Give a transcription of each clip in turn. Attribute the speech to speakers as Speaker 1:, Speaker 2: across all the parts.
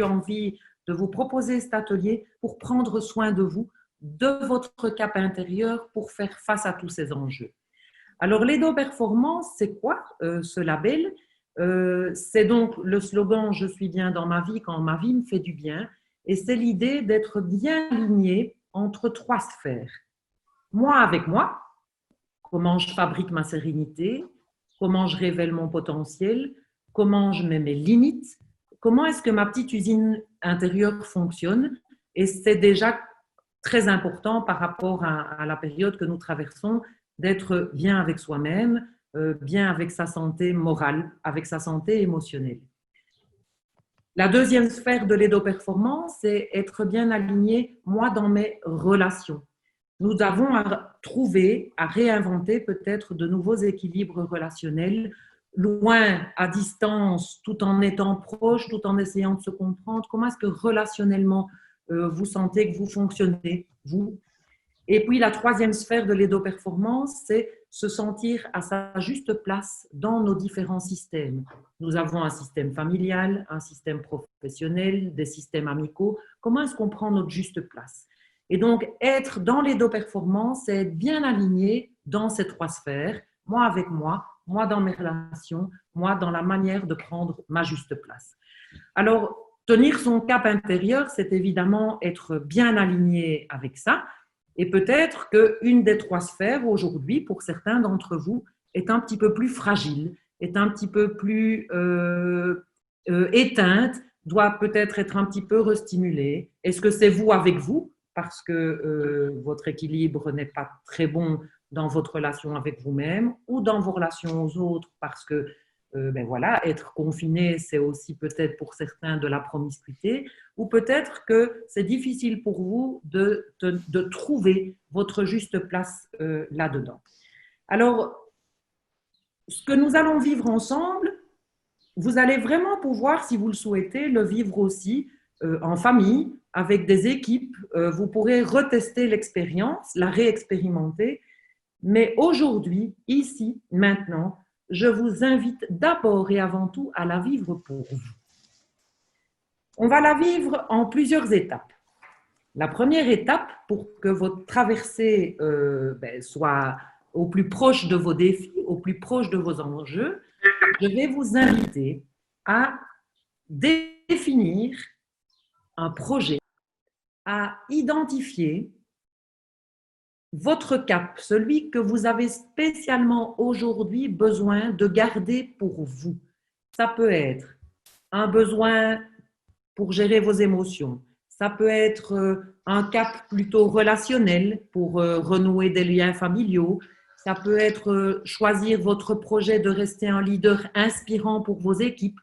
Speaker 1: eu envie de vous proposer cet atelier pour prendre soin de vous, de votre cap intérieur pour faire face à tous ces enjeux. Alors, l'Edo Performance, c'est quoi ce label? C'est donc le slogan « Je suis bien dans ma vie quand ma vie me fait du bien ». Et c'est l'idée d'être bien aligné entre trois sphères. Moi avec moi, comment je fabrique ma sérénité, comment je révèle mon potentiel, comment je mets mes limites, comment est-ce que ma petite usine intérieure fonctionne. Et c'est déjà très important par rapport à la période que nous traversons, d'être bien avec soi-même, bien avec sa santé morale, avec sa santé émotionnelle. La deuxième sphère de l'Edo-performance, c'est être bien aligné, moi, dans mes relations. Nous avons à trouver, à réinventer peut-être de nouveaux équilibres relationnels, loin, à distance, tout en étant proche, tout en essayant de se comprendre. Comment est-ce que relationnellement, vous sentez que vous fonctionnez, vous? Et puis, la troisième sphère de l'Edo-performance, c'est se sentir à sa juste place dans nos différents systèmes. Nous avons un système familial, un système professionnel, des systèmes amicaux. Comment est-ce qu'on prend notre juste place? Et donc, être dans l'Edo-performance, c'est être bien aligné dans ces trois sphères, moi avec moi dans mes relations, moi dans la manière de prendre ma juste place. Alors, tenir son cap intérieur, c'est évidemment être bien aligné avec ça. Et peut-être qu'une des trois sphères aujourd'hui, pour certains d'entre vous, est un petit peu plus fragile, est un petit peu plus éteinte, doit peut-être être un petit peu restimulée. Est-ce que c'est vous avec vous, parce que votre équilibre n'est pas très bon dans votre relation avec vous-même, ou dans vos relations aux autres, parce que ben voilà, être confiné, c'est aussi peut-être pour certains de la promiscuité, ou peut-être que c'est difficile pour vous de trouver votre juste place là-dedans. Alors, ce que nous allons vivre ensemble, vous allez vraiment pouvoir, si vous le souhaitez, le vivre aussi en famille, avec des équipes. Vous pourrez retester l'expérience, la réexpérimenter. Mais aujourd'hui, ici, maintenant, je vous invite d'abord et avant tout à la vivre pour vous. On va la vivre en plusieurs étapes. La première étape, pour que votre traversée soit au plus proche de vos défis, au plus proche de vos enjeux, je vais vous inviter à définir un projet, à identifier votre cap, celui que vous avez spécialement aujourd'hui besoin de garder pour vous. Ça peut être un besoin pour gérer vos émotions. Ça peut être un cap plutôt relationnel pour renouer des liens familiaux. Ça peut être choisir votre projet de rester un leader inspirant pour vos équipes.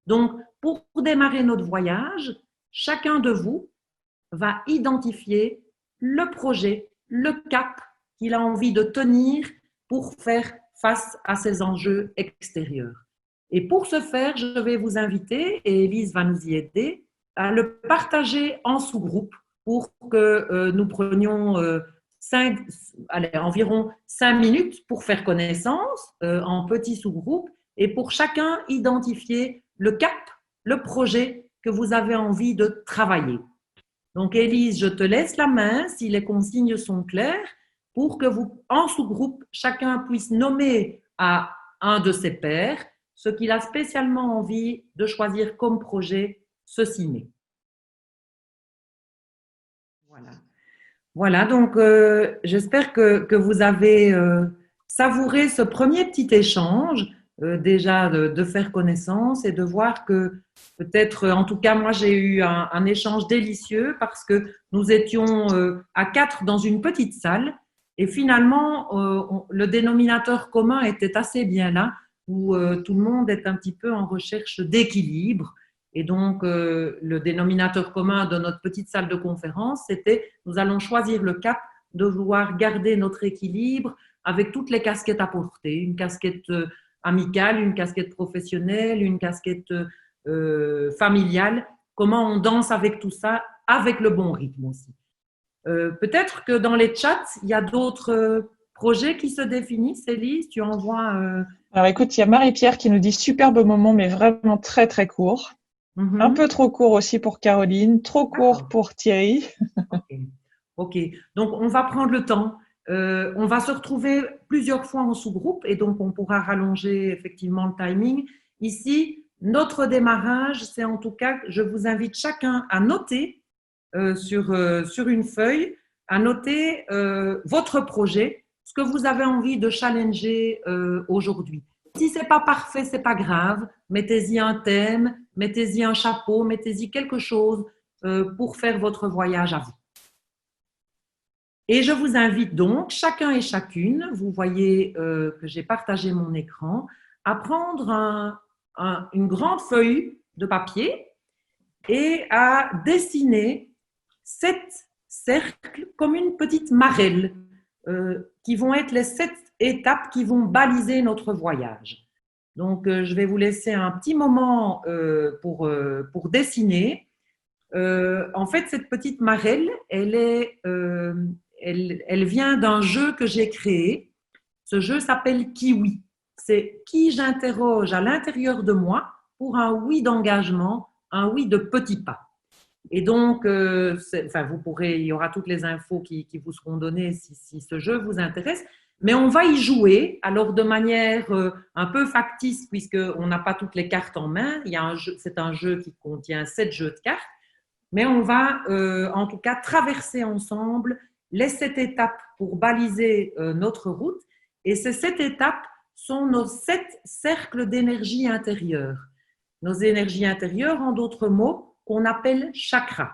Speaker 1: Donc, pour démarrer notre voyage, chacun de vous va identifier le projet, le cap qu'il a envie de tenir pour faire face à ces enjeux extérieurs. Et pour ce faire, je vais vous inviter, et Élise va nous y aider, à le partager en sous-groupe pour que nous prenions environ 5 minutes pour faire connaissance en petits sous-groupes et pour chacun identifier le cap, le projet que vous avez envie de travailler. Donc, Élise, je te laisse la main si les consignes sont claires pour que vous, en sous-groupe, chacun puisse nommer à un de ses pairs ce qu'il a spécialement envie de choisir comme projet ce-ci. Voilà, donc j'espère que vous avez savouré ce premier petit échange, déjà de faire connaissance et de voir que peut-être, en tout cas moi j'ai eu un échange délicieux parce que nous étions à 4 dans une petite salle et finalement le dénominateur commun était assez bien là où tout le monde est un petit peu en recherche d'équilibre. Et donc, le dénominateur commun de notre petite salle de conférence, c'était nous allons choisir le cap de vouloir garder notre équilibre avec toutes les casquettes à porter. Une casquette amicale, une casquette professionnelle, une casquette familiale. Comment on danse avec tout ça, avec le bon rythme aussi. Peut-être que dans les chats, il y a d'autres projets qui se définissent. Élise, tu envoies…
Speaker 2: Alors écoute, il y a Marie-Pierre qui nous dit superbe moment, mais vraiment très très court. Un
Speaker 1: Mhm.
Speaker 2: peu trop court aussi pour Caroline, trop court
Speaker 1: D'accord.
Speaker 2: pour Thierry.
Speaker 1: Ok. Ok. Donc, on va prendre le temps. On va se retrouver plusieurs fois en sous-groupe et donc on pourra rallonger effectivement le timing. Ici, notre démarrage, c'est en tout cas, je vous invite chacun à noter sur une feuille, à noter votre projet, ce que vous avez envie de challenger aujourd'hui. Si c'est pas parfait, c'est pas grave. Mettez-y un thème, mettez-y un chapeau, mettez-y quelque chose pour faire votre voyage à vous. Et je vous invite donc, chacun et chacune, vous voyez que j'ai partagé mon écran, à prendre une grande feuille de papier et à dessiner 7 cercles comme une petite marelle, qui vont être les 7 étapes qui vont baliser notre voyage. Donc, je vais vous laisser un petit moment pour dessiner. En fait, cette petite marelle, elle vient d'un jeu que j'ai créé. Ce jeu s'appelle Kiwi. C'est qui j'interroge à l'intérieur de moi pour un oui d'engagement, un oui de petits pas. Et donc, enfin, il y aura toutes les infos qui vous seront données si ce jeu vous intéresse. Mais on va y jouer, alors de manière un peu factice, puisqu'on n'a pas toutes les cartes en main. C'est un jeu qui contient 7 jeux de cartes. Mais on va en tout cas traverser ensemble les 7 étapes pour baliser notre route. Et ces 7 étapes sont nos 7 cercles d'énergie intérieure. Nos énergies intérieures, en d'autres mots, qu'on appelle chakras.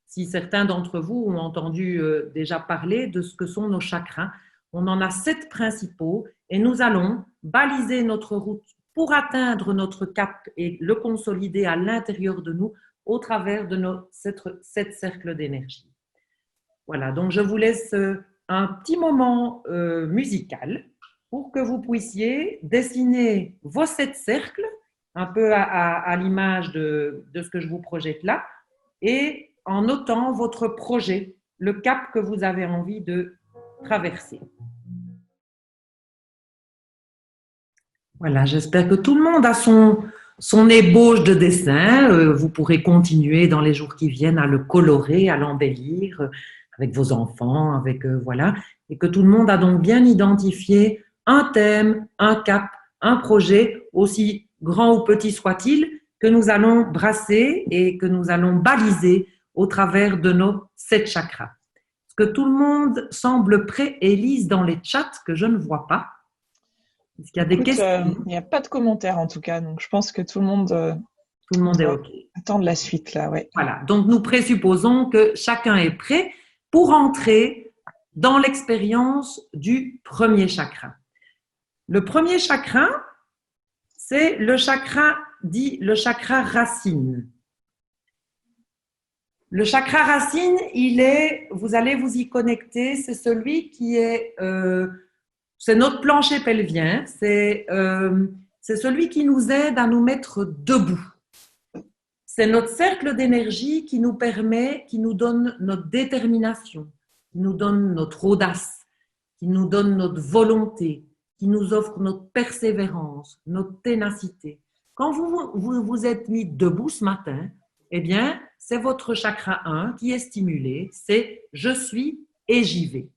Speaker 1: Si certains d'entre vous ont entendu déjà parler de ce que sont nos chakras, on en a 7 principaux et nous allons baliser notre route pour atteindre notre cap et le consolider à l'intérieur de nous au travers de nos 7 cercles d'énergie. Voilà, donc je vous laisse un petit moment musical pour que vous puissiez dessiner vos 7 cercles, un peu à l'image de ce que je vous projette là, et en notant votre projet, le cap que vous avez envie de traverser. Voilà, j'espère que tout le monde a son ébauche de dessin. Vous pourrez continuer dans les jours qui viennent à le colorer, à l'embellir avec vos enfants, voilà, et que tout le monde a donc bien identifié un thème, un cap, un projet, aussi grand ou petit soit-il, que nous allons brasser et que nous allons baliser au travers de nos 7 chakras. Est-ce que tout le monde semble prêt et lise dans les chats que je ne vois pas? Est-ce qu'il y a des
Speaker 2: Écoute,
Speaker 1: questions?
Speaker 2: il n'y a pas de commentaires en tout cas, donc je pense que tout le monde
Speaker 1: Tout le monde est
Speaker 2: doit
Speaker 1: OK.
Speaker 2: attendre la suite là, ouais.
Speaker 1: Voilà. Donc, nous présupposons que chacun est prêt pour entrer dans l'expérience du premier chakra. Le premier chakra, c'est le chakra dit le chakra racine. Le chakra racine, vous allez vous y connecter, c'est celui qui c'est notre plancher pelvien, c'est celui qui nous aide à nous mettre debout. C'est notre cercle d'énergie qui nous permet, qui nous donne notre détermination, qui nous donne notre audace, qui nous donne notre volonté, qui nous offre notre persévérance, notre ténacité. Quand vous êtes mis debout ce matin, eh bien, c'est votre chakra 1 qui est stimulé, c'est je suis et j'y vais.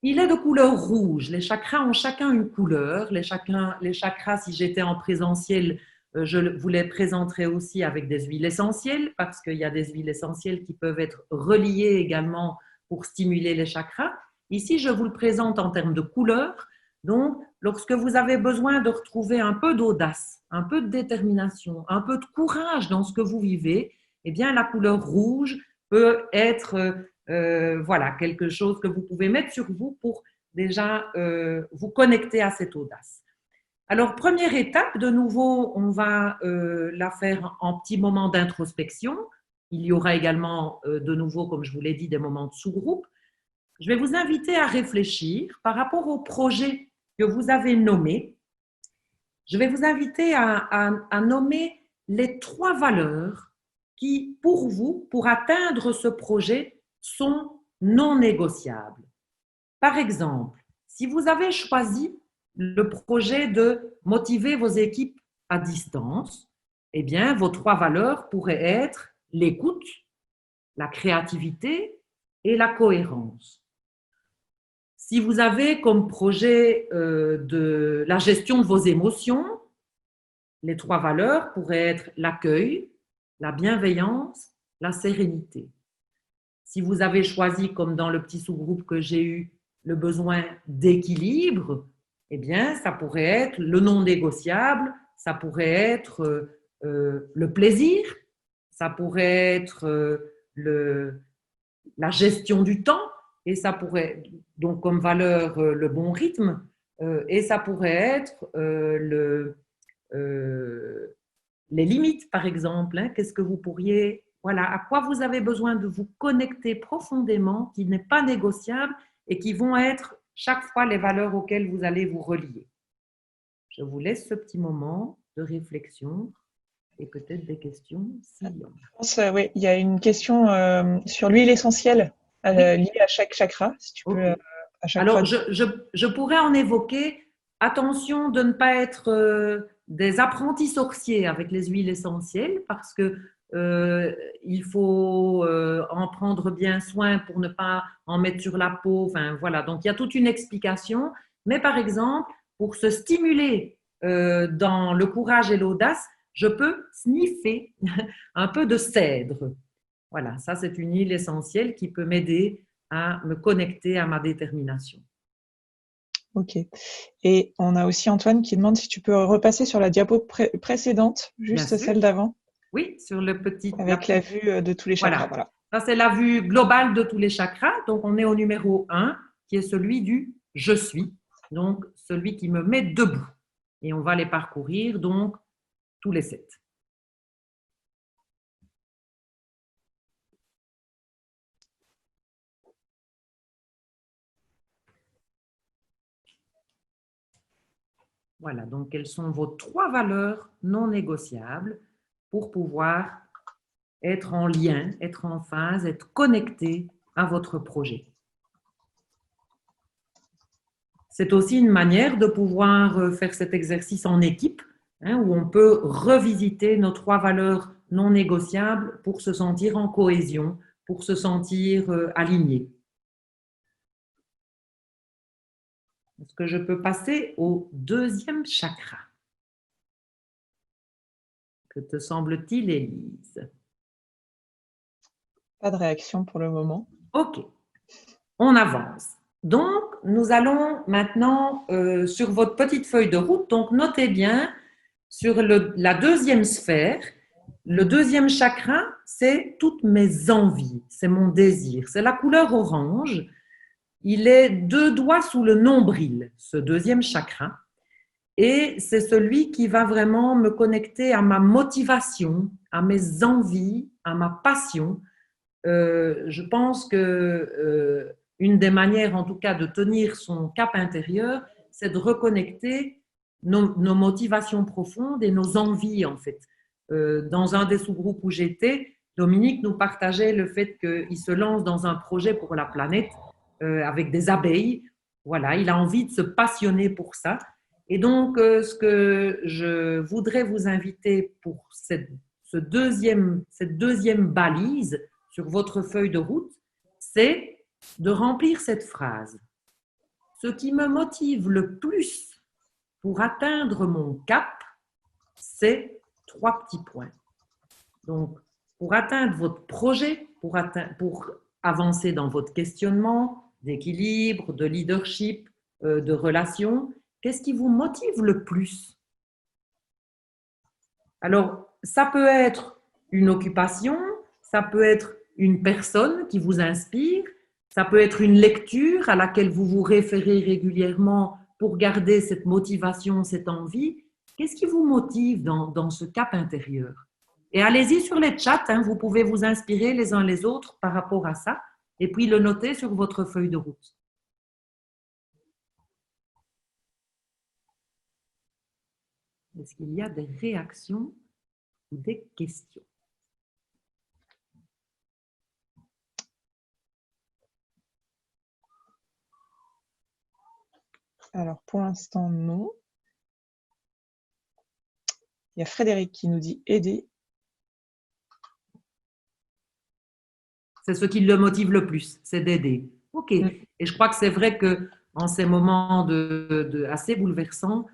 Speaker 1: Il est de couleur rouge. Les chakras ont chacun une couleur. Les chakras, si j'étais en présentiel, je vous les présenterai aussi avec des huiles essentielles parce qu'il y a des huiles essentielles qui peuvent être reliées également pour stimuler les chakras. Ici, je vous le présente en termes de couleur. Donc, lorsque vous avez besoin de retrouver un peu d'audace, un peu de détermination, un peu de courage dans ce que vous vivez, eh bien, la couleur rouge peut être voilà, quelque chose que vous pouvez mettre sur vous pour déjà vous connecter à cette audace. Alors, première étape, de nouveau, on va la faire en petit moment d'introspection. Il y aura également, de nouveau, comme je vous l'ai dit, des moments de sous-groupe. Je vais vous inviter à réfléchir par rapport au projet que vous avez nommé. Je vais vous inviter à nommer les 3 valeurs qui, pour vous, pour atteindre ce projet, sont non négociables. Par exemple, si vous avez choisi le projet de motiver vos équipes à distance, eh bien, vos 3 valeurs pourraient être l'écoute, la créativité et la cohérence. Si vous avez comme projet de la gestion de vos émotions, les 3 valeurs pourraient être l'accueil, la bienveillance, la sérénité. Si vous avez choisi, comme dans le petit sous-groupe que j'ai eu, le besoin d'équilibre, eh bien, ça pourrait être le non négociable, ça pourrait être le plaisir, ça pourrait être la gestion du temps, et ça pourrait, donc comme valeur, le bon rythme, et ça pourrait être les limites, par exemple. Hein. Qu'est-ce que vous pourriez, voilà, à quoi vous avez besoin de vous connecter profondément, qui n'est pas négociable et qui vont être chaque fois les valeurs auxquelles vous allez vous relier. Je vous laisse ce petit moment de réflexion et peut-être des questions s'il y en a.
Speaker 2: Je pense, oui, il y a une question sur l'huile essentielle
Speaker 1: Oui.
Speaker 2: liée à chaque chakra, si tu peux
Speaker 1: Ok.
Speaker 2: à chaque
Speaker 1: Alors,
Speaker 2: fois.
Speaker 1: je pourrais en évoquer. Attention de ne pas être des apprentis sorciers avec les huiles essentielles parce que il faut en prendre bien soin pour ne pas en mettre sur la peau. Enfin, voilà. Donc, il y a toute une explication. Mais par exemple, pour se stimuler dans le courage et l'audace, je peux sniffer un peu de cèdre. Voilà, ça c'est une huile essentielle qui peut m'aider à me connecter à ma détermination.
Speaker 2: Ok. Et on a aussi Antoine qui demande si tu peux repasser sur la diapo précédente,
Speaker 1: Bien
Speaker 2: juste
Speaker 1: sûr,
Speaker 2: celle d'avant,
Speaker 1: oui, sur le petit,
Speaker 2: avec la vue de tous les chakras.
Speaker 1: voilà.
Speaker 2: Voilà.
Speaker 1: Ça, c'est la vue globale de tous les chakras. Donc, on est au numéro 1, qui est celui du je suis, donc celui qui me met debout. Et on va les parcourir, donc, tous les 7. Voilà, donc quelles sont vos 3 valeurs non négociables pour pouvoir être en lien, être en phase, être connecté à votre projet. C'est aussi une manière de pouvoir faire cet exercice en équipe, hein, où on peut revisiter nos 3 valeurs non négociables pour se sentir en cohésion, pour se sentir aligné. Est-ce que je peux passer au 2e chakra? Que te semble-t-il, Élise?
Speaker 2: Pas de réaction pour le moment.
Speaker 1: Ok, on avance. Donc, nous allons maintenant sur votre petite feuille de route, donc notez bien sur la 2e sphère, le 2e chakra, c'est toutes mes envies, c'est mon désir, c'est la couleur orange. Il est 2 doigts sous le nombril, ce 2e chakra, et c'est celui qui va vraiment me connecter à ma motivation, à mes envies, à ma passion. Je pense que une des manières, en tout cas, de tenir son cap intérieur, c'est de reconnecter nos motivations profondes et nos envies, en fait. Dans un des sous-groupes où j'étais, Dominique nous partageait le fait qu'il se lance dans un projet pour la planète avec des abeilles. Voilà, il a envie de se passionner pour ça. Et donc, ce que je voudrais vous inviter pour cette deuxième balise, sur votre feuille de route, c'est de remplir cette phrase. Ce qui me motive le plus pour atteindre mon cap, c'est 3 petits points. Donc, pour atteindre votre projet, pour avancer dans votre questionnement d'équilibre, de leadership, de relation, qu'est-ce qui vous motive le plus? Alors, ça peut être une occupation, ça peut être une personne qui vous inspire, ça peut être une lecture à laquelle vous vous référez régulièrement pour garder cette motivation, cette envie. Qu'est-ce qui vous motive dans ce cap intérieur? Et allez-y sur les chats, hein, vous pouvez vous inspirer les uns les autres par rapport à ça et puis le noter sur votre feuille de route. Est-ce qu'il y a des réactions ou des questions?
Speaker 2: Alors, pour l'instant, non. Il y a Frédéric qui nous dit aider.
Speaker 1: C'est ce qui le motive le plus, c'est d'aider. OK. Et je crois que c'est vrai que en ces moments assez bouleversants,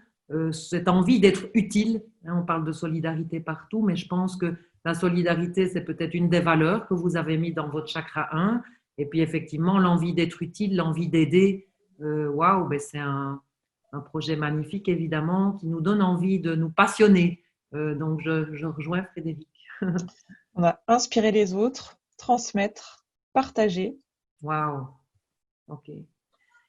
Speaker 1: cette envie d'être utile, hein, on parle de solidarité partout, mais je pense que la solidarité, c'est peut-être une des valeurs que vous avez mis dans votre chakra 1. Et puis effectivement, l'envie d'être utile, l'envie d'aider, waouh, ben c'est un projet magnifique, évidemment, qui nous donne envie de nous passionner. Donc, je rejoins Frédéric.
Speaker 2: On a inspiré les autres, transmettre, partager.
Speaker 1: Waouh, ok.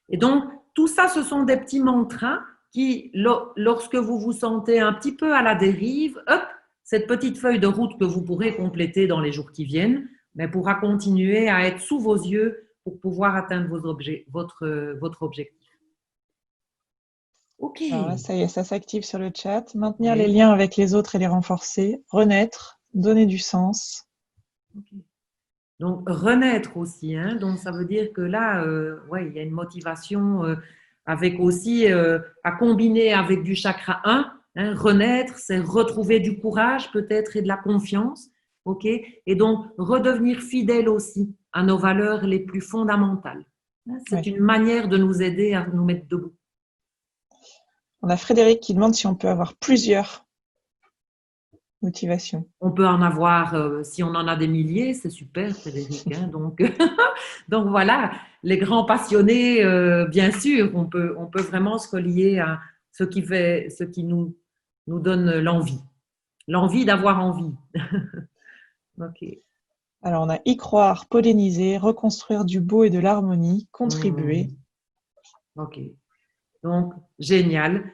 Speaker 1: Et donc, tout ça, ce sont des petits mantras qui, lorsque vous vous sentez un petit peu à la dérive, hop, cette petite feuille de route que vous pourrez compléter dans les jours qui viennent, mais pourra continuer à être sous vos yeux pour pouvoir atteindre votre objectif. Ok.
Speaker 2: Alors là, ça y est, ça s'active sur le chat. Maintenir les liens avec les autres et les renforcer. Renaître, donner du sens.
Speaker 1: Okay. Donc, renaître aussi. Hein, donc, ça veut dire que là, ouais, il y a une motivation avec aussi à combiner avec du chakra 1. Hein, renaître, c'est retrouver du courage peut-être et de la confiance. Ok. Et donc, redevenir fidèle aussi à nos valeurs les plus fondamentales. Hein, c'est une manière de nous aider à nous mettre debout.
Speaker 2: On a Frédéric qui demande si on peut avoir plusieurs motivations.
Speaker 1: On peut en avoir, si on en a des milliers, c'est super, Frédéric. Hein, donc, donc voilà, les grands passionnés, bien sûr, on peut vraiment se relier à ce qui nous donne l'envie d'avoir envie. Ok.
Speaker 2: Alors, on a y croire, polliniser, reconstruire du beau et de l'harmonie, contribuer.
Speaker 1: Ok. Donc, génial.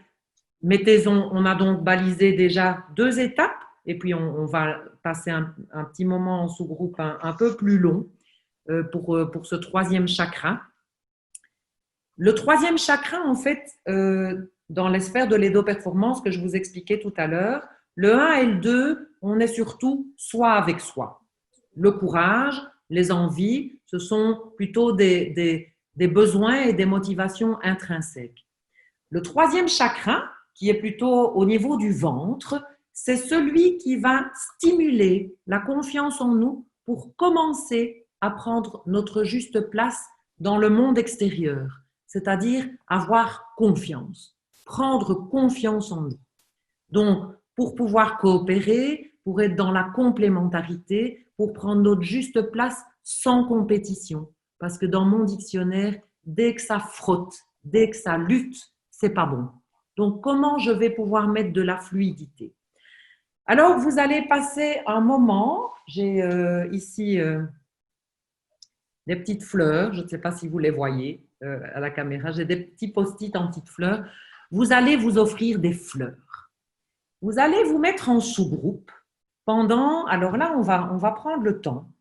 Speaker 1: On a donc balisé déjà 2 étapes et puis on va passer un petit moment en sous-groupe un peu plus long pour ce 3e chakra. Le 3e chakra, en fait, dans les sphères de l'édo-performance que je vous expliquais tout à l'heure, le 1 et le 2, on est surtout soi avec soi. Le courage, les envies, ce sont plutôt des besoins et des motivations intrinsèques. Le 3e chakra, qui est plutôt au niveau du ventre, c'est celui qui va stimuler la confiance en nous pour commencer à prendre notre juste place dans le monde extérieur, c'est-à-dire avoir confiance, prendre confiance en nous. Donc, pour pouvoir coopérer, pour être dans la complémentarité, pour prendre notre juste place sans compétition. Parce que dans mon dictionnaire, dès que ça frotte, dès que ça lutte, c'est pas bon. Donc, comment je vais pouvoir mettre de la fluidité? Alors, vous allez passer un moment. J'ai ici des petites fleurs. Je ne sais pas si vous les voyez à la caméra. J'ai des petits post-it en petites fleurs. Vous allez vous offrir des fleurs. Vous allez vous mettre en sous-groupe pendant… Alors là, on va prendre le temps.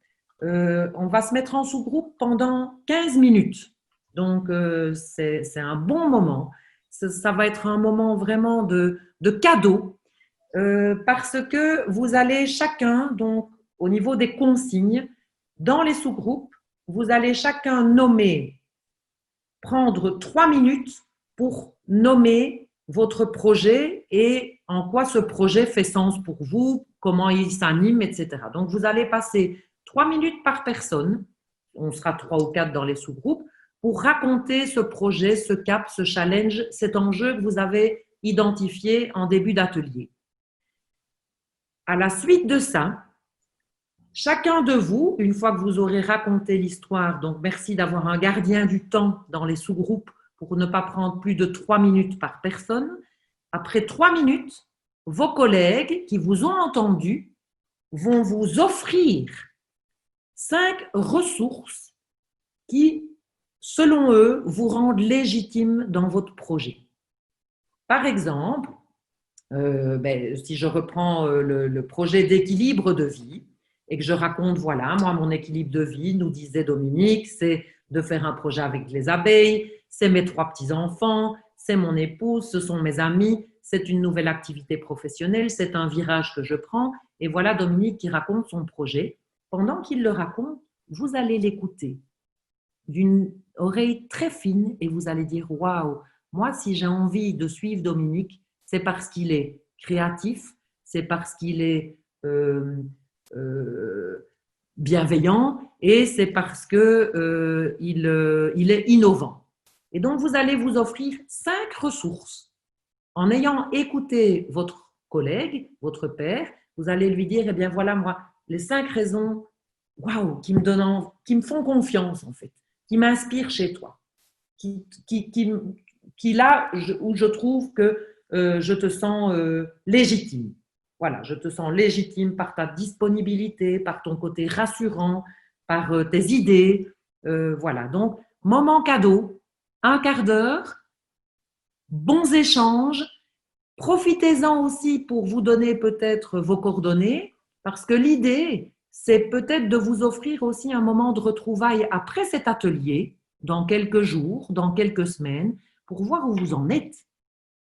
Speaker 1: On va se mettre en sous-groupe pendant 15 minutes. Donc, c'est un bon moment. Ça va être un moment vraiment de cadeau parce que vous allez chacun, donc au niveau des consignes, dans les sous-groupes, vous allez chacun prendre 3 minutes pour nommer votre projet et en quoi ce projet fait sens pour vous, comment il s'anime, etc. Donc, vous allez passer 3 minutes par personne, on sera 3 ou 4 dans les sous-groupes, pour raconter ce projet, ce cap, ce challenge, cet enjeu que vous avez identifié en début d'atelier. À la suite de ça, chacun de vous, une fois que vous aurez raconté l'histoire, donc merci d'avoir un gardien du temps dans les sous-groupes pour ne pas prendre plus de 3 minutes par personne. Après 3 minutes, vos collègues qui vous ont entendu vont vous offrir 5 ressources qui, selon eux, vous rendent légitime dans votre projet. Par exemple, si je reprends le projet d'équilibre de vie et que je raconte, voilà, moi, mon équilibre de vie, nous disait Dominique, c'est de faire un projet avec les abeilles, c'est mes 3 petits-enfants, c'est mon épouse, ce sont mes amis, c'est une nouvelle activité professionnelle, c'est un virage que je prends. Et voilà Dominique qui raconte son projet. Pendant qu'il le raconte, vous allez l'écouter d'une oreille très fine et vous allez dire, waouh, moi, si j'ai envie de suivre Dominique, c'est parce qu'il est créatif, c'est parce qu'il est bienveillant et c'est parce que il est innovant. Et donc, vous allez vous offrir 5 ressources. En ayant écouté votre collègue, votre père, vous allez lui dire, eh bien voilà, moi, les 5 raisons, waouh, qui me font confiance, en fait, qui m'inspirent chez toi, qui là, où je trouve que je te sens légitime. Voilà, je te sens légitime par ta disponibilité, par ton côté rassurant, par tes idées. Voilà, donc, moment cadeau, un quart d'heure, bons échanges. Profitez-en aussi pour vous donner peut-être vos coordonnées, parce que l'idée, c'est peut-être de vous offrir aussi un moment de retrouvailles après cet atelier, dans quelques jours, dans quelques semaines, pour voir où vous en êtes,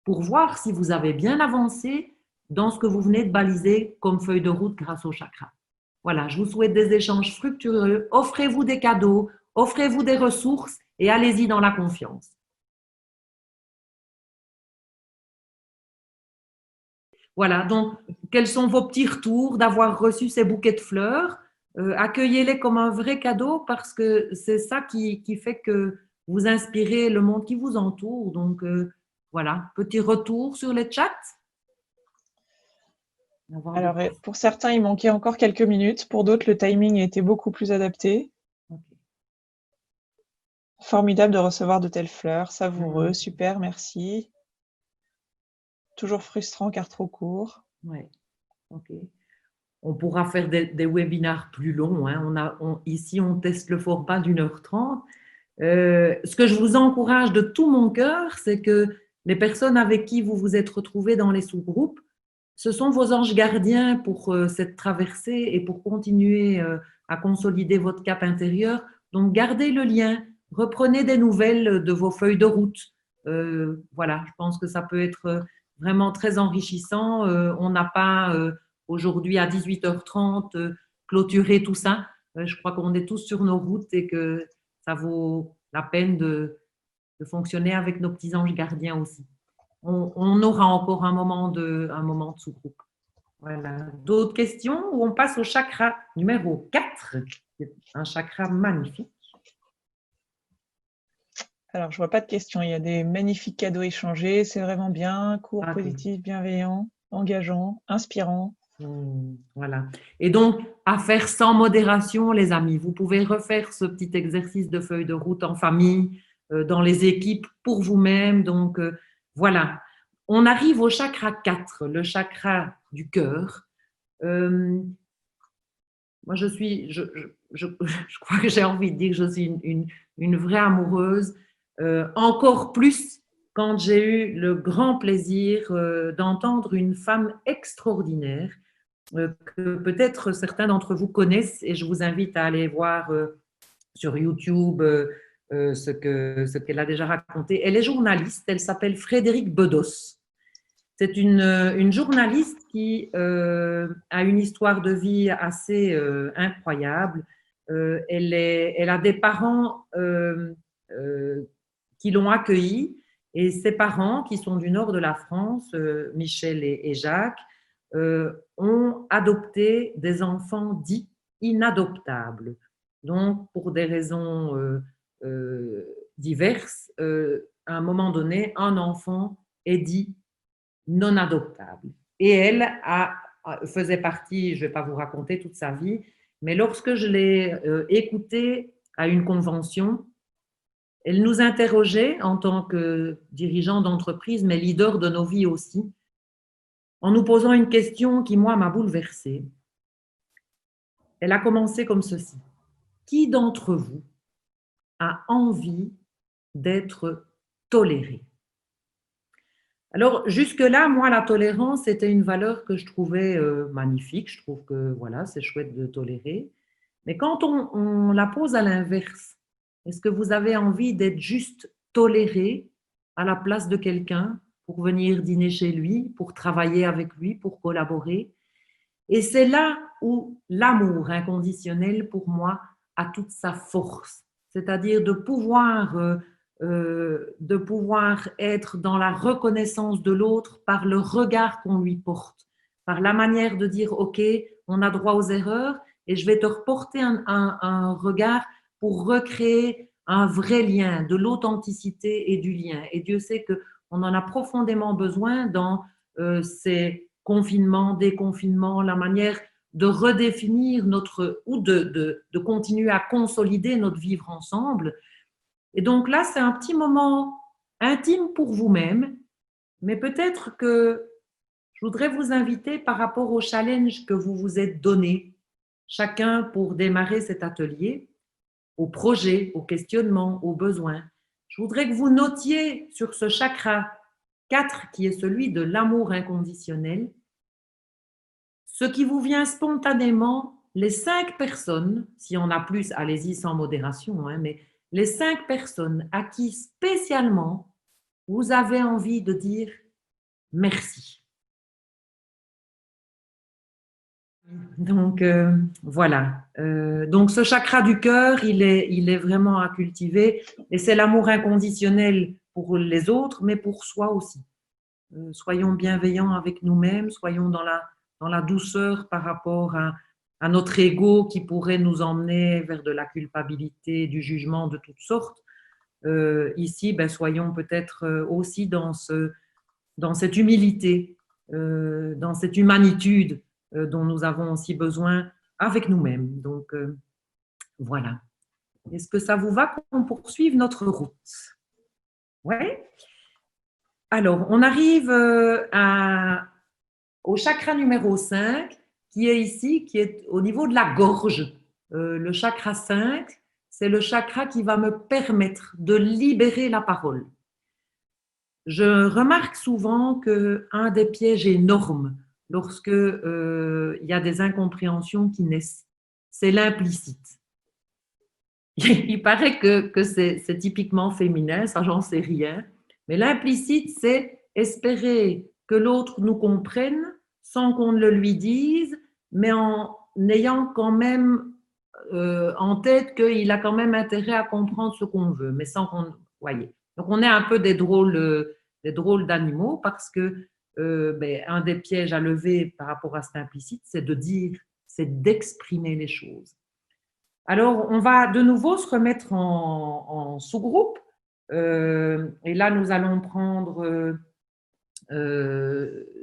Speaker 1: pour voir si vous avez bien avancé dans ce que vous venez de baliser comme feuille de route grâce au chakra. Voilà, je vous souhaite des échanges fructueux, offrez-vous des cadeaux, offrez-vous des ressources et allez-y dans la confiance. Voilà, donc quels sont vos petits retours d'avoir reçu ces bouquets de fleurs? Accueillez-les comme un vrai cadeau parce que c'est ça qui fait que vous inspirez le monde qui vous entoure. Donc voilà, petit retour sur les chats.
Speaker 2: Alors, pour certains, il manquait encore quelques minutes. Pour d'autres, le timing était beaucoup plus adapté.
Speaker 1: Okay.
Speaker 2: Formidable de recevoir de telles fleurs. Savoureux, super, merci. Toujours frustrant car trop court.
Speaker 1: Ouais, ok. On pourra faire des webinars plus longs. Hein. Ici, on teste le format d'1h30. Ce que je vous encourage de tout mon cœur, c'est que les personnes avec qui vous vous êtes retrouvés dans les sous-groupes, ce sont vos anges gardiens pour cette traversée et pour continuer à consolider votre cap intérieur. Donc, gardez le lien, reprenez des nouvelles de vos feuilles de route. Voilà, je pense que ça peut être vraiment très enrichissant. On n'a pas aujourd'hui à 18h30 clôturé tout ça. Je crois qu'on est tous sur nos routes et que ça vaut la peine de fonctionner avec nos petits anges gardiens aussi. On aura encore un moment de sous-groupe. Voilà. D'autres questions ou on passe au chakra numéro 4, un chakra magnifique.
Speaker 2: Alors, je vois pas de questions. Il y a des magnifiques cadeaux échangés. C'est vraiment bien. Court, positif, bienveillant, engageant, inspirant.
Speaker 1: Voilà. Et donc, à faire sans modération, les amis. Vous pouvez refaire ce petit exercice de feuille de route en famille, dans les équipes, pour vous-même. Donc, voilà. On arrive au chakra 4, le chakra du cœur. Moi, je crois que j'ai envie de dire que je suis une vraie amoureuse, encore plus quand j'ai eu le grand plaisir d'entendre une femme extraordinaire que peut-être certains d'entre vous connaissent et je vous invite à aller voir sur YouTube ce qu'elle a déjà raconté. Elle est journaliste, elle s'appelle Frédérique Bedos. C'est une journaliste qui a une histoire de vie assez incroyable. Elle a des parents qui l'ont accueillie et ses parents, qui sont du nord de la France, Michel et Jacques, ont adopté des enfants dits inadoptables. Donc, pour des raisons diverses, à un moment donné, un enfant est dit non adoptable. Et elle faisait partie, je ne vais pas vous raconter toute sa vie, mais lorsque je l'ai écoutée à une convention, elle nous interrogeait en tant que dirigeant d'entreprise, mais leader de nos vies aussi, en nous posant une question qui, moi, m'a bouleversée. Elle a commencé comme ceci. Qui d'entre vous a envie d'être toléré? Alors, jusque-là, moi, la tolérance était une valeur que je trouvais magnifique. Je trouve que, voilà, c'est chouette de tolérer. Mais quand on la pose à l'inverse, est-ce que vous avez envie d'être juste toléré à la place de quelqu'un pour venir dîner chez lui, pour travailler avec lui, pour collaborer? Et c'est là où l'amour inconditionnel, pour moi, a toute sa force. C'est-à-dire de pouvoir être dans la reconnaissance de l'autre par le regard qu'on lui porte, par la manière de dire, OK, on a droit aux erreurs et je vais te reporter un regard pour recréer un vrai lien, de l'authenticité et du lien. Et Dieu sait qu'on en a profondément besoin dans ces confinements, déconfinements, la manière de redéfinir notre, ou de continuer à consolider notre vivre ensemble. Et donc là, c'est un petit moment intime pour vous-même, mais peut-être que je voudrais vous inviter par rapport au challenge que vous vous êtes donné, chacun pour démarrer cet atelier, au projet, au questionnement, aux besoins. Je voudrais que vous notiez sur ce chakra 4, qui est celui de l'amour inconditionnel, ce qui vous vient spontanément, les 5 personnes, si on a plus, allez-y sans modération, hein, mais les 5 personnes à qui spécialement vous avez envie de dire merci. Donc, voilà. Donc, ce chakra du cœur, il est vraiment à cultiver et c'est l'amour inconditionnel pour les autres, mais pour soi aussi. Soyons bienveillants avec nous-mêmes, soyons dans la douceur par rapport à notre ego qui pourrait nous emmener vers de la culpabilité, du jugement de toutes sortes. Ici, ben, soyons peut-être aussi dans cette humilité, dans cette humanitude dont nous avons aussi besoin avec nous-mêmes. Donc, voilà. Est-ce que ça vous va qu'on poursuive notre route? Oui. Alors, on arrive au chakra numéro 5, qui est ici, qui est au niveau de la gorge. Le chakra 5, c'est le chakra qui va me permettre de libérer la parole. Je remarque souvent qu'un des pièges énormes lorsque il y a des incompréhensions qui naissent, c'est l'implicite. Il paraît que c'est typiquement féminin, ça j'en sais rien, mais l'implicite, c'est espérer que l'autre nous comprenne sans qu'on ne le lui dise, mais en ayant quand même en tête qu'il a quand même intérêt à comprendre ce qu'on veut, mais sans qu'on... Voyez. Donc on est un peu des drôles d'animaux parce que un des pièges à lever par rapport à cet implicite, c'est de dire, c'est d'exprimer les choses. Alors, on va de nouveau se remettre en sous-groupe. Et là, nous allons prendre,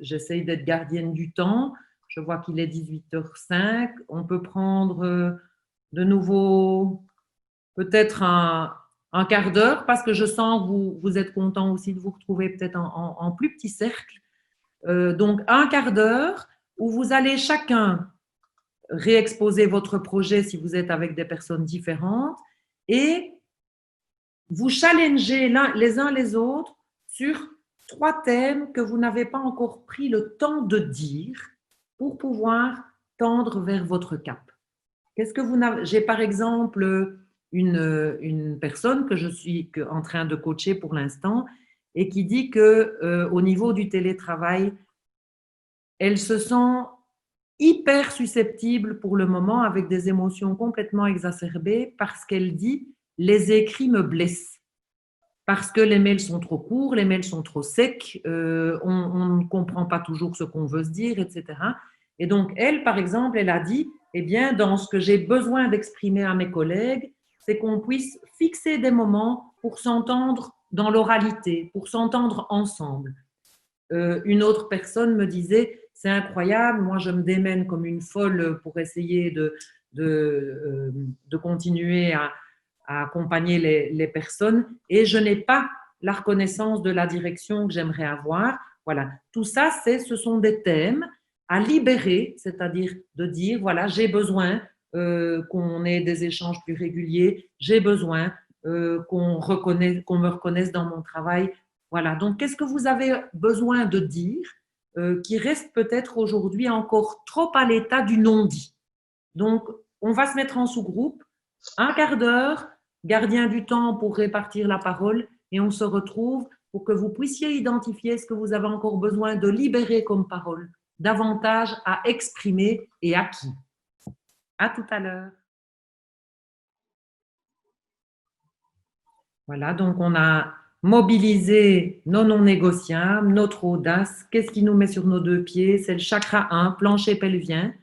Speaker 1: j'essaye d'être gardienne du temps, je vois qu'il est 18h05. On peut prendre de nouveau peut-être un quart d'heure parce que je sens que vous êtes content aussi de vous retrouver peut-être en plus petit cercle. Donc, un quart d'heure où vous allez chacun réexposer votre projet si vous êtes avec des personnes différentes et vous challenger les uns les autres sur 3 thèmes que vous n'avez pas encore pris le temps de dire pour pouvoir tendre vers votre cap. Qu'est-ce que vous n'avez... J'ai par exemple une personne que je suis en train de coacher pour l'instant et qui dit que au niveau du télétravail, elle se sent hyper susceptible pour le moment avec des émotions complètement exacerbées parce qu'elle dit les écrits me blessent. Parce que les mails sont trop courts, les mails sont trop secs, on ne comprend pas toujours ce qu'on veut se dire, etc. Et donc, elle, par exemple, elle a dit, eh bien, dans ce que j'ai besoin d'exprimer à mes collègues, c'est qu'on puisse fixer des moments pour s'entendre dans l'oralité, pour s'entendre ensemble. Une autre personne me disait, c'est incroyable, moi je me démène comme une folle pour essayer de continuer à accompagner les personnes et je n'ai pas la reconnaissance de la direction que j'aimerais avoir. Voilà, tout ça, ce sont des thèmes à libérer, c'est-à-dire de dire, voilà, j'ai besoin qu'on ait des échanges plus réguliers, j'ai besoin qu'on me reconnaisse dans mon travail. Voilà, donc qu'est-ce que vous avez besoin de dire qui reste peut-être aujourd'hui encore trop à l'état du non-dit? Donc, on va se mettre en sous-groupe, un quart d'heure, gardien du temps pour répartir la parole, et on se retrouve pour que vous puissiez identifier ce que vous avez encore besoin de libérer comme parole, davantage à exprimer et à qui. À tout à l'heure. Voilà, donc on a mobiliser nos non négociables, notre audace. Qu'est-ce qui nous met sur nos deux pieds? C'est le chakra 1, plancher pelvien.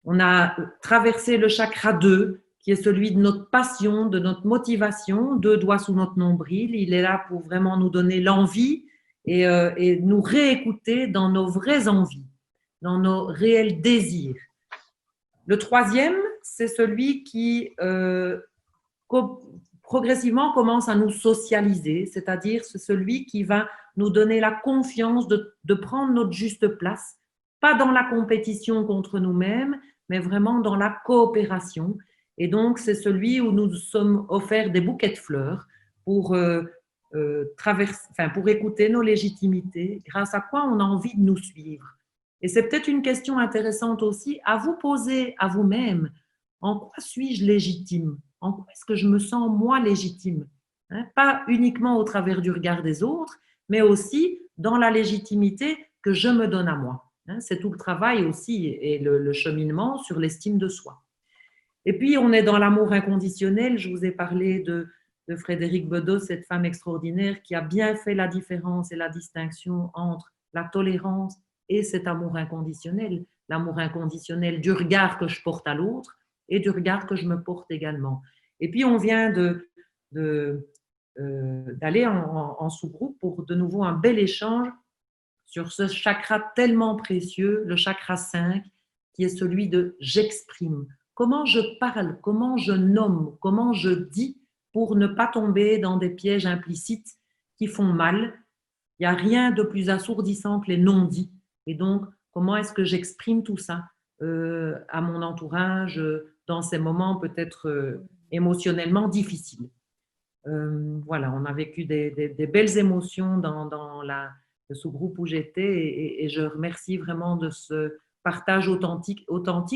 Speaker 1: On a traversé le chakra 2, qui est celui de notre passion, de notre motivation, 2 doigts sous notre nombril. Il est là pour vraiment nous donner l'envie et nous réécouter dans nos vraies envies, dans nos réels désirs. Le troisième, c'est celui qui progressivement commence à nous socialiser, c'est-à-dire c'est celui qui va nous donner la confiance de prendre notre juste place, pas dans la compétition contre nous-mêmes, mais vraiment dans la coopération. Et donc, c'est celui où nous sommes offerts des bouquets de fleurs pour, pour écouter nos légitimités, grâce à quoi on a envie de nous suivre. Et c'est peut-être une question intéressante aussi à vous poser à vous-même. En quoi suis-je légitime? En quoi est-ce que je me sens moi légitime? Pas uniquement au travers du regard des autres, mais aussi dans la légitimité que je me donne à moi. C'est tout le travail aussi et le cheminement sur l'estime de soi. Et puis, on est dans l'amour inconditionnel. Je vous ai parlé de Frédéric Bedos, cette femme extraordinaire qui a bien fait la différence et la distinction entre la tolérance et cet amour inconditionnel. L'amour inconditionnel du regard que je porte à l'autre et du regard que je me porte également. Et puis, on vient d'aller en sous-groupe pour de nouveau un bel échange sur ce chakra tellement précieux, le chakra 5, qui est celui de j'exprime. Comment je parle, comment je nomme, comment je dis pour ne pas tomber dans des pièges implicites qui font mal. Il n'y a rien de plus assourdissant que les non-dits. Et donc, comment est-ce que j'exprime tout ça à mon entourage dans ces moments peut-être émotionnellement difficiles? Voilà, on a vécu des belles émotions dans le sous-groupe où j'étais et je remercie vraiment de ce partage authentique.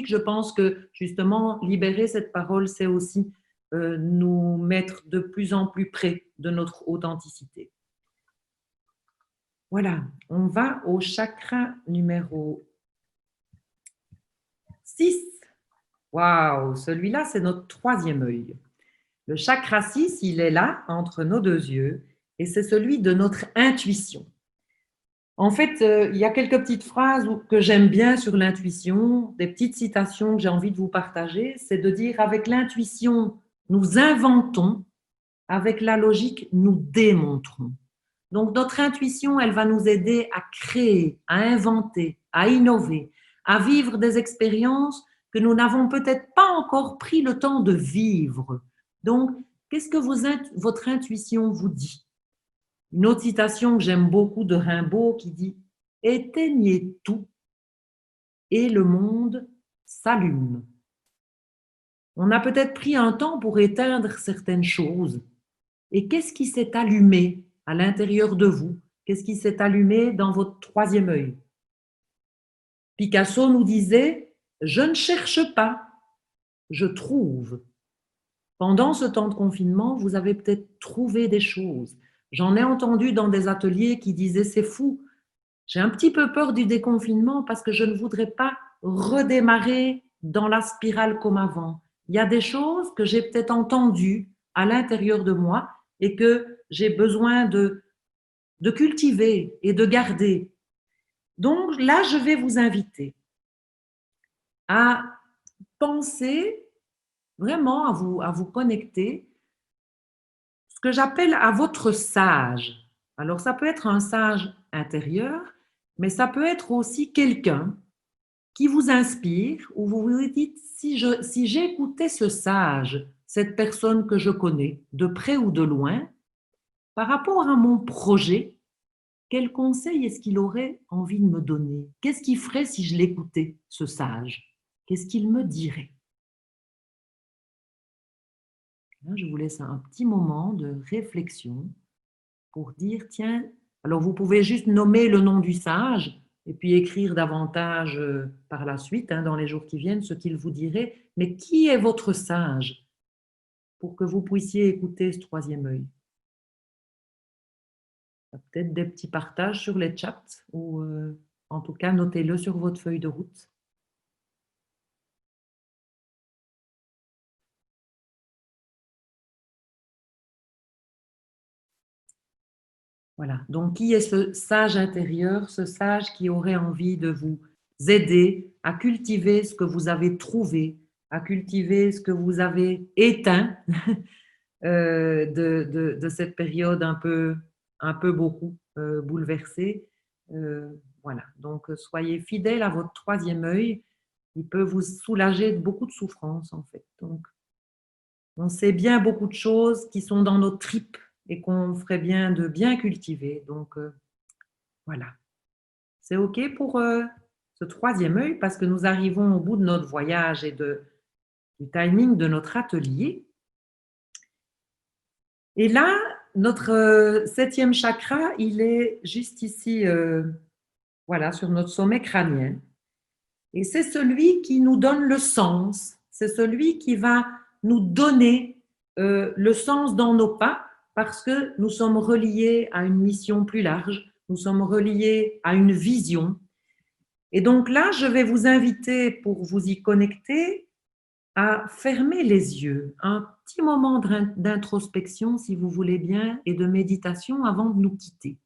Speaker 1: Je pense que justement, libérer cette parole, c'est aussi nous mettre de plus en plus près de notre authenticité. Voilà, on va au chakra numéro 6. Waouh, celui-là, c'est notre troisième œil. Le chakra 6, il est là, entre nos deux yeux, et c'est celui de notre intuition. En fait, il y a quelques petites phrases que j'aime bien sur l'intuition, des petites citations que j'ai envie de vous partager. C'est de dire, avec l'intuition, nous inventons, avec la logique, nous démontrons. Donc, notre intuition, elle va nous aider à créer, à inventer, à innover, à vivre des expériences que nous n'avons peut-être pas encore pris le temps de vivre. Donc, qu'est-ce que votre intuition vous dit? Une autre citation que j'aime beaucoup de Rimbaud qui dit « Éteignez tout et le monde s'allume ». On a peut-être pris un temps pour éteindre certaines choses. Et qu'est-ce qui s'est allumé à l'intérieur de vous? Qu'est-ce qui s'est allumé dans votre troisième œil? Picasso nous disait « Je ne cherche pas, je trouve ». Pendant ce temps de confinement, vous avez peut-être trouvé des choses. J'en ai entendu dans des ateliers qui disaient « C'est fou, j'ai un petit peu peur du déconfinement parce que je ne voudrais pas redémarrer dans la spirale comme avant. Il y a des choses que j'ai peut-être entendues à l'intérieur de moi et que j'ai besoin de cultiver et de garder. » Donc là, je vais vous inviter à penser vraiment, à vous connecter, ce que j'appelle à votre sage. Alors, ça peut être un sage intérieur, mais ça peut être aussi quelqu'un qui vous inspire, où vous vous dites, si j'écoutais ce sage, cette personne que je connais, de près ou de loin, par rapport à mon projet, quel conseil est-ce qu'il aurait envie de me donner? Qu'est-ce qu'il ferait si je l'écoutais, ce sage? Qu'est-ce qu'il me dirait? Là, je vous laisse un petit moment de réflexion pour dire, tiens, alors vous pouvez juste nommer le nom du sage et puis écrire davantage par la suite, dans les jours qui viennent, ce qu'il vous dirait. Mais qui est votre sage pour que vous puissiez écouter ce troisième œil? Peut-être des petits partages sur les chats ou en tout cas, notez-le sur votre feuille de route. Voilà. Donc, qui est ce sage intérieur, ce sage qui aurait envie de vous aider à cultiver ce que vous avez trouvé, à cultiver ce que vous avez éteint de cette période un peu beaucoup bouleversée. Voilà. Donc, soyez fidèles à votre troisième œil. Il peut vous soulager de beaucoup de souffrances, en fait. Donc, on sait bien beaucoup de choses qui sont dans nos tripes et qu'on ferait bien de bien cultiver. Donc, voilà. C'est OK pour ce troisième œil parce que nous arrivons au bout de notre voyage et du timing de notre atelier. Et là, notre septième chakra, il est juste ici, voilà, sur notre sommet crânien. Et c'est celui qui nous donne le sens. C'est celui qui va nous donner le sens dans nos pas parce que nous sommes reliés à une mission plus large, nous sommes reliés à une vision. Et donc là, je vais vous inviter pour vous y connecter à fermer les yeux, un petit moment d'introspection, si vous voulez bien, et de méditation avant de nous quitter.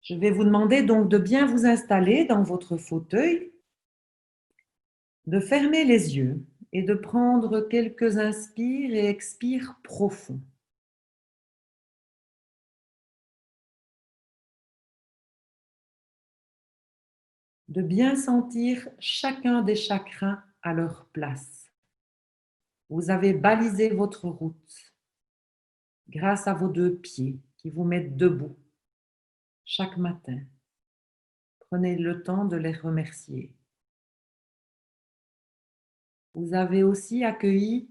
Speaker 1: Je vais vous demander donc de bien vous installer dans votre fauteuil, de fermer les yeux et de prendre quelques inspires et expires profonds. De bien sentir chacun des chakras à leur place. Vous avez balisé votre route grâce à vos deux pieds qui vous mettent debout chaque matin. Prenez le temps de les remercier. Vous avez aussi accueilli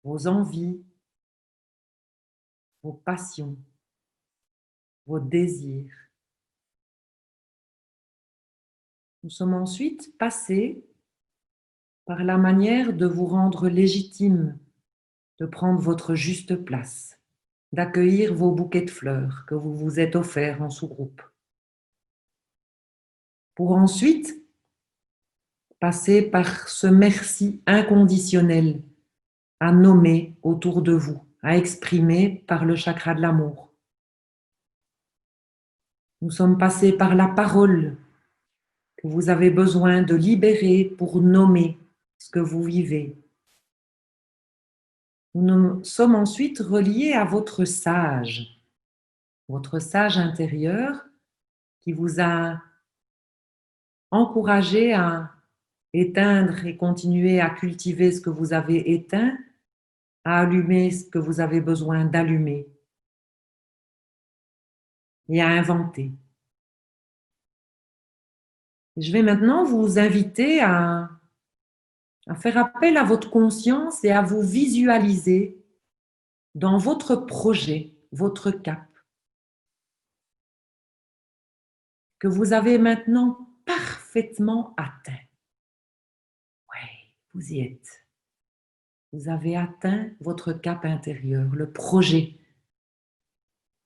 Speaker 1: vos envies, vos passions, vos désirs. Nous sommes ensuite passés par la manière de vous rendre légitime, de prendre votre juste place, d'accueillir vos bouquets de fleurs que vous vous êtes offerts en sous-groupe. Pour ensuite passer par ce merci inconditionnel à nommer autour de vous, à exprimer par le chakra de l'amour. Nous sommes passés par la parole que vous avez besoin de libérer pour nommer ce que vous vivez. Nous sommes ensuite reliés à votre sage intérieur qui vous a encouragé à éteindre et continuer à cultiver ce que vous avez éteint, à allumer ce que vous avez besoin d'allumer et à inventer. Je vais maintenant vous inviter à faire appel à votre conscience et à vous visualiser dans votre projet, votre cap, que vous avez maintenant parfaitement atteint. Oui, vous y êtes. Vous avez atteint votre cap intérieur, le projet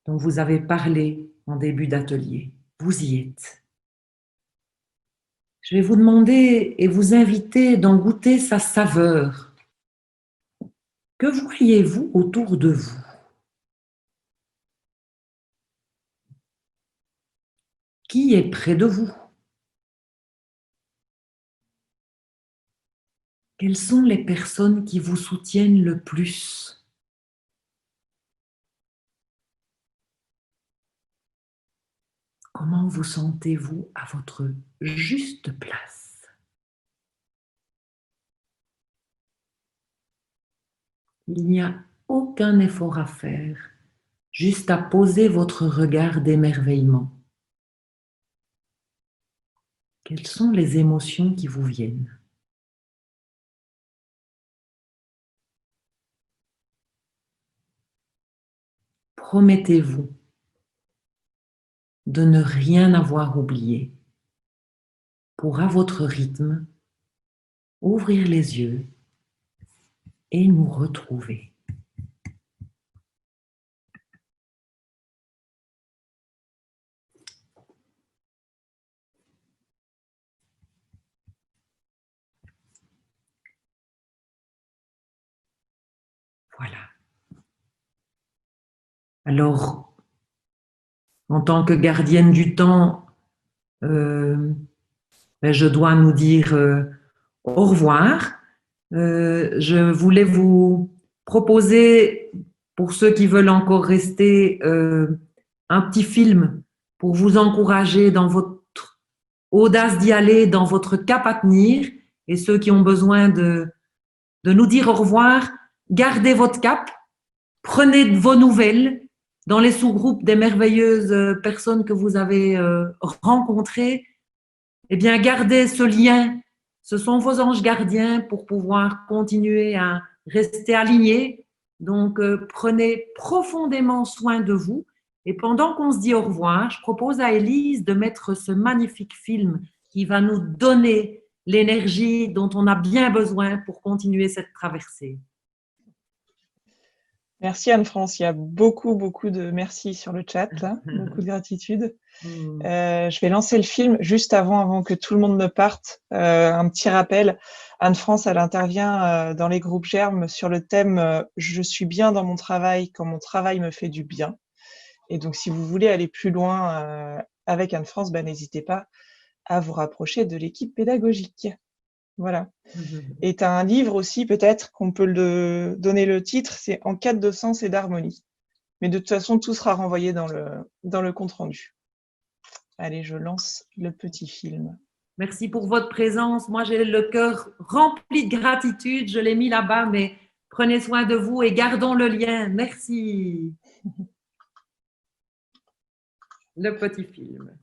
Speaker 1: dont vous avez parlé en début d'atelier. Vous y êtes. Je vais vous demander et vous inviter d'en goûter sa saveur. Que voyez-vous autour de vous? Qui est près de vous? Quelles sont les personnes qui vous soutiennent le plus? Comment vous sentez-vous à votre juste place? Il n'y a aucun effort à faire, juste à poser votre regard d'émerveillement. Quelles sont les émotions qui vous viennent? Promettez-vous de ne rien avoir oublié pour, à votre rythme, ouvrir les yeux et nous retrouver. Voilà. Alors, en tant que gardienne du temps, je dois nous dire au revoir. Je voulais vous proposer, pour ceux qui veulent encore rester, un petit film pour vous encourager dans votre audace d'y aller, dans votre cap à tenir. Et ceux qui ont besoin de nous dire au revoir, gardez votre cap, prenez de vos nouvelles dans les sous-groupes des merveilleuses personnes que vous avez rencontrées. Eh bien, gardez ce lien. Ce sont vos anges gardiens pour pouvoir continuer à rester alignés. Donc, prenez profondément soin de vous. Et pendant qu'on se dit au revoir, je propose à Élise de mettre ce magnifique film qui va nous donner l'énergie dont on a bien besoin pour continuer cette traversée.
Speaker 2: Merci Anne-France, il y a beaucoup de merci sur le chat, là. Beaucoup de gratitude. Je vais lancer le film juste avant que tout le monde ne parte. Un petit rappel, Anne-France, elle intervient dans les groupes Germes sur le thème « Je suis bien dans mon travail quand mon travail me fait du bien ». Et donc, si vous voulez aller plus loin avec Anne-France, n'hésitez pas à vous rapprocher de l'équipe pédagogique. Voilà. Et tu as un livre aussi, peut-être, qu'on peut donner le titre, c'est « En quête de sens et d'harmonie ». Mais de toute façon, tout sera renvoyé dans le compte-rendu. Allez, je lance le petit film.
Speaker 1: Merci pour votre présence. Moi, j'ai le cœur rempli de gratitude. Je l'ai mis là-bas, mais prenez soin de vous et gardons le lien. Merci. Le petit film.